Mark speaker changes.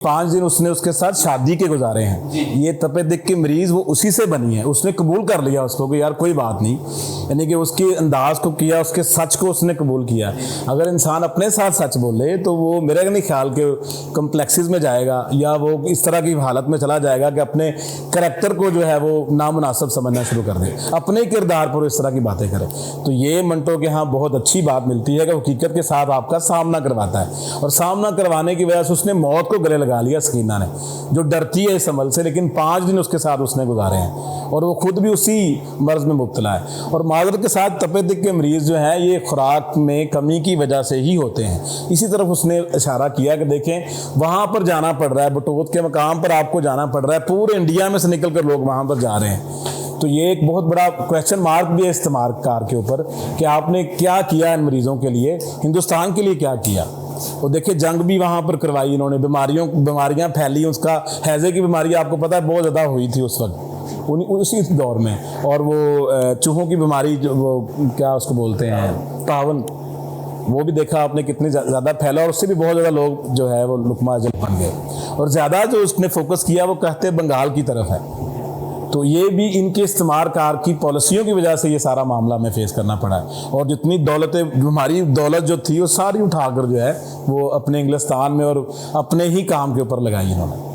Speaker 1: 5 दिन उसने उसके साथ शादी के गुजारे हैं। ये तपेदिक की मरीज वो उसी से बनी है, उसने कबूल कर लिया उसको कि यार कोई बात नहीं, यानी कि उसके अंदाज को किया, उसके सच को उसने कबूल किया। अगर इंसान अपने साथ सच बोले तो वो मेरे नहीं ख्याल के कम्प्लेक्सेस में जाएगा या वो इस तरह की हालत में चला जाएगा कि अपने करैक्टर को जो है वो नामुनासिब समझना शुरू कर दे, अपने किरदार पर इस तरह की बातें करे। तो ये मंटो के यहाँ बहुत अच्छी बात मिलती है कि हकीकत के साथ आपका सामना करवाता है, और सामना करवाने की वजह से उसने मौत को गले लगा लिया सकीना ने, जो डरती है इस अमल से, लेकिन 5 दिन उसके साथ उसने गुजारे हैं और वो खुद भी उसी मर्ज में मुब्तला है। और माजरत के साथ तपेदिक के मरीज़ जो हैं ये खुराक में कमी की वजह से ही होते हैं। इसी तरफ उसने इशारा किया कि देखें वहाँ पर जाना पड़ रहा है, बटोत के मकाम पर आपको जाना पड़ रहा है, पूरे इंडिया में से निकल कर लोग वहाँ पर जा रहे हैं। तो ये एक बहुत बड़ा क्वेश्चन मार्क भी है इस्तेमाल कार के ऊपर कि आपने क्या किया इन मरीज़ों के लिए, हिंदुस्तान के लिए क्या किया। और देखिए जंग भी वहाँ पर करवाई इन्होंने, बीमारियाँ फैली, उसका हैज़े की बीमारी आपको पता है बहुत ज़्यादा हुई थी उस वक्त उसी दौर में। और वो चूहों की बीमारी जो वो क्या उसको बोलते हैं तावन, वो भी देखा आपने कितनी ज़्यादा फैला और उससे भी बहुत ज़्यादा लोग जो है वो लुकमा अजल बन गए। और ज़्यादा जो उसने फोकस किया वो कहते बंगाल की तरफ है। तो ये भी इनके इस्तेमाल कार की पॉलिसियों की वजह से ये सारा मामला हमें फेस करना पड़ा है। और जितनी दौलतें, हमारी दौलत जो थी वो सारी उठाकर जो है वो अपने इंग्लिस्तान में और अपने ही काम के ऊपर लगाई इन्होंने।